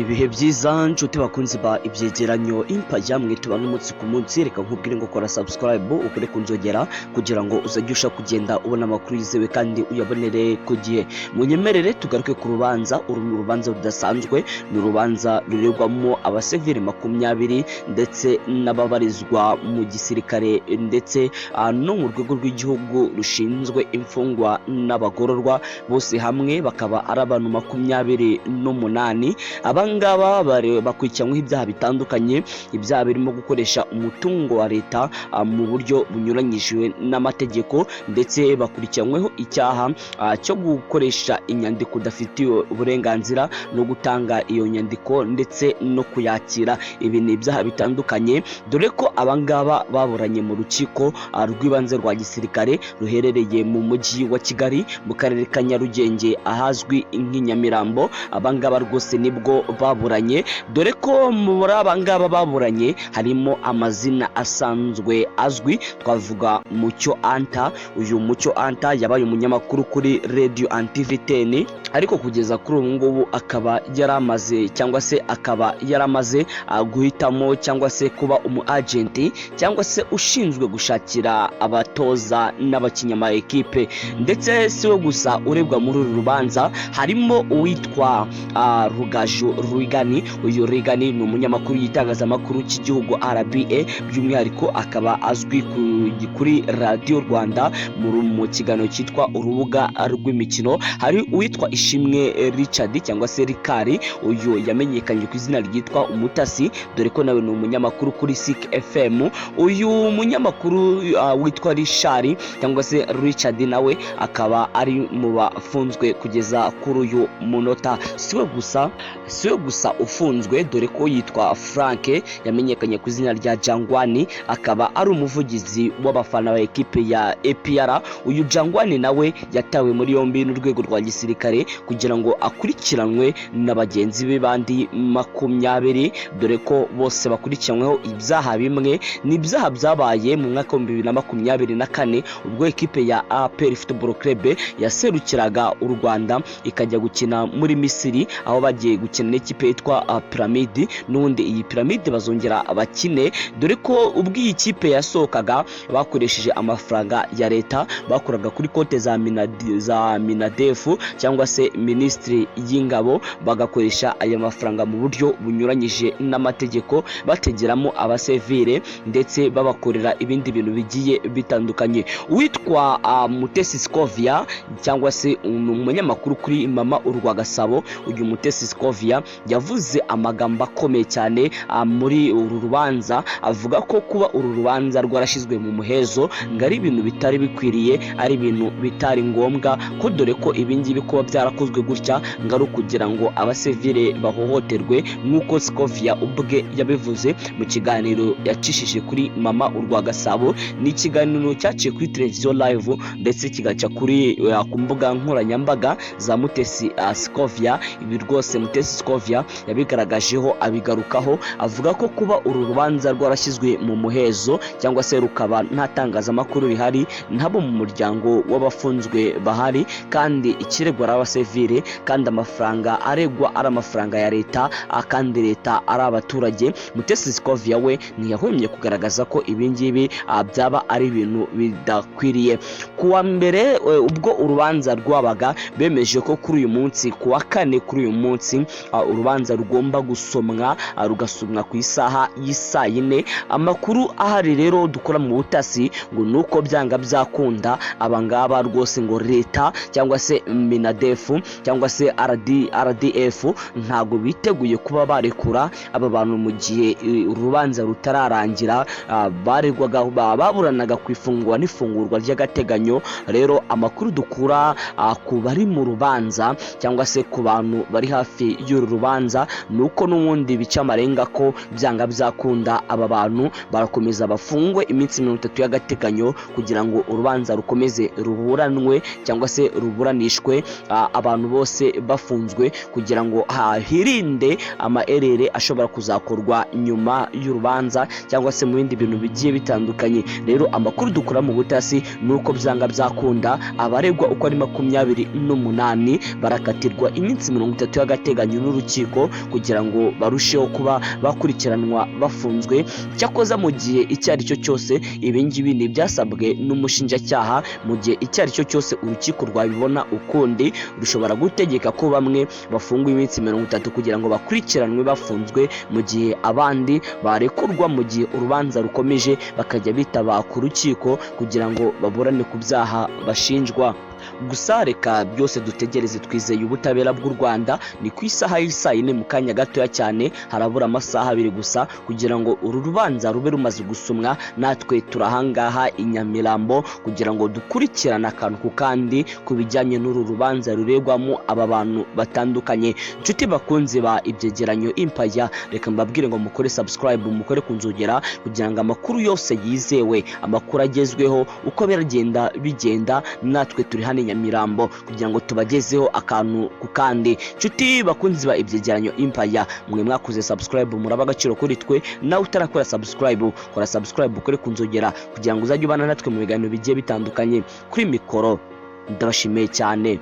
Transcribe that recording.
Ibihe byiza nshuti bakunzi ba ibyegeranyo impajya mwe tubana umunsi ku munsi, reka nkubwire ngo kora subscribe ukore kunzogera kugira ngo uzajye usha kugenda ubona amakuru yizewe kandi uyabonere ku gihe. Munyemerere tugaruke ku rubanza. Urubanza rudasanzwe ni urubanza ruregwamo abasivili 20 ndetse n'ababarizwa mu gisirikare ndetse no mu rwego rw'igihugu rushinzwe imfungwa n'abagororwa, bose hamwe bakaba ari abantu 28. Abangaba bakurikiranyweho ibyaha bitandukanye, ibyaha birimo gukoresha umutungo wa leta mu buryo bunyuranyijwe n'amategeko, ndetse bakurikiranyweho icyaha cyo gukoresha inyandiko udafitiye uburenganzira no gutanga iyo nyandiko ndetse no kuyakira. Ibi ni ibyaha bitandukanye, dore ko abangaba baburanye mu rukiko rw'ibanze rwa gisirikare ruherereye mu mujyi wa Kigali mu karere ka Nyarugenge ahazwi nk'Inyamirambo. Abangaba rwose nibwo baburanye, dore ko muri abangaba baburanye harimo amazina asanzwe azwi. Twavuga Mucyo Anta. Uyu Mucyo Anta yabaye umunyamakuru kuri Radio TV 10, ariko kugeza kuri ubu ngubu akaba yaramaze guhitamo cyangwa se kuba umu agent cyangwa se ushinzwe gushakira abatoza n'abakinyama ekipe. Ndetse siwe gusa urebwa muri uru rubanza, harimo uwitwa Rugaju Rwigani. Uyu Rwigani ni umunyamakuru y'itangazamakuru cy'igihugu RBA, by'umwihariko akaba azwi kuri Radio Rwanda mu kiganiro cyitwa urubuga rw'imikino. Hari uwitwa Ishimwe Richard cyangwa se Rikari, uyu yamenyekanye ku izina ryitwa Umutasi, dore ko nawe ni umunyamakuru kuri Sik FM. Uyu munyamakuru witwa Rishari cyangwa se Richard nawe akaba ari mu bafunzwe kugeza kuri uyu munota. Siwe gusa ufunzwe, dore ko yitwa Frank, yamenyekanye ku izina rya Jangwani, akaba ari umuvugizi w'abafana ba ekipe ya APR. Uyu Jangwani nawe yatawe muri yombi n'urwego rwa gisirikare kugira ngo akurikiranwe na bagenzi be bandi 20, dore ko bose bakurikiranyweho ibyaha bimwe. Ni ibyaha byabaye mu mwaka wa 2024 ubwo ekipe ya APR Football Club yaserukiraga u Rwanda ikajya gukina muri Misiri, aho bagiye gukina n'ikipe yitwa Pyramid. N'undi iyi Pyramid bazongera abakine, dore ko ubwo iyi kipe yasokaga bakoresheje amafaranga ya leta, bakoraga kuri konte za Minadef cyangwa se Ministry y'Ingabo, bagakoresha aya mafaranga mu buryo bunyuranyije n'amategeko, bategeramo abasivile ndetse babakorera ibindi bintu bigiye bitandukanye. Witwa Mutesi Scovia cyangwa se umunyamakuru kuri Mama Urwa Gasabo. Uyu Mutesi Scovia yavuze amagambo akomeye cyane muri uru rubanza, avuga ko kuba uru rubanza rwarashizwe mu muhezo ngari ibintu bitari bikwiriye, ari ibintu bitari ngombwa, ko dore ko ibingibi kuba byarakozwe gutya ngari kugira ngo abasivile bahohoterwe, nk'uko Scovia ubwe yabivuze mu kiganiro yacishije kuri Mama Urwa Gasabo. Ni ikiganiro cyaciye kuri televiziyo live ndetse kigaca kuri ku mbuga nkoranyambaga za Mutesi Scovia. Ibi rwose Mutesi Scovia yabigaragajeho abigarukaho, avuga ko kuba uru rubanza rwarashyizwe mu muhezo cyangwa se rukaba nta tangazamakuru rihari, ntabo mu muryango w'abafunzwe bahari, kandi ikiregwa ari abasivile, kandi amafaranga aregwa ari amafaranga ya leta, kandi leta ari abaturage. Mutesi Scovia we ntiyahwemye kugaragaza ko ibingibi byaba ari ibintu bidakwiriye. Kuwa mbere ubwo urubanza rwabaga, bemeje ko kuri uyu munsi kuwa kane kuri uyu munsi urubanza rugomba rugasomwa ku isaha y'isa 4. Amakuru ahari rero dukora mu butasi ngo nuko byanga byakunda abangaba rwose ngo leta cyangwa se Minadef cyangwa se RDF ntago biteguye kuba barekura aba bantu mu gihe urubanza rutararangira. Baregwaga baburanaga kwifungwa n'ifungurwa ry'agateganyo. Rero amakuru dukura ku bari mu rubanza cyangwa se ku bantu bari hafi y'uru rubanza nuko n'ubundi bica amarenga ko byanga byakunda aba bantu barakomeza bafungwe iminsi 30 y'agateganyo kugira ngo urubanza rukomeze ruburanwe cyangwa se ruburanishwe, abantu bose bafunzwe kugira ngo hirinde amaerere ashobora kuzakorwa nyuma y'urubanza cyangwa se mu bindi bintu bigiye bitandukanye. Rero amakuru dukura mu butasi nuko byanga byakunda abaregwa uko ari 28 barakatirwa iminsi 30 y'agateganyo n'urukiko rukiko kugira ngo barusheho kuba bakurikiranwa bafunzwe. Cyakoza mu gihe icyo ari cyo cyose ibi ngibi ni byasabwe n'umushinjacyaha, mu gihe icyo ari cyo cyose urukiko rwabibona ukundi rushobora gutegeka ko bamwe bafungwa iminsi 30 kugira ngo bakurikiranwe bafunzwe, mu gihe abandi barekurwa mu gihe urubanza rukomeje bakajya bitaba ku rukiko kugira ngo baburane ku byaha bashinjwa. Gusa reka byose dutegereze, twizeye ubutabera bw'u Rwanda. Ni ku isaha y'isa 4 mu kanya gatoya cyane, harabura amasaha 2 gusa kugira ngo uru rubanza rube rumaze gusumwa. Natwe turahangaha i Nyamirambo kugira ngo dukurikirane akantu ku kandi ku bijyanye n'uru rubanza ruregwamo aba bantu batandukanye. Nshuti bakunzi ba Ibyegeranyo Empire, reka mbabwire ngo mukore subscribe, mukore kunzogera kugira ngo amakuru yose yizewe, amakuru agezweho uko biragenda bigenda, natwe turi hano Nyamirambo kugira ngo tubagezeho akantu ku kandi. Nshuti bakunzi ba Ibyegeranyo Empire, mwe mwakoze subscribe muraba agaciro kuri twe. Nawe utarakora subscribe, kora subscribe ukore kunzogera kugira ngo uzajye ubana natwe mu biganiro bigiye bitandukanye. Kuri mikoro ndabashimiye cyane.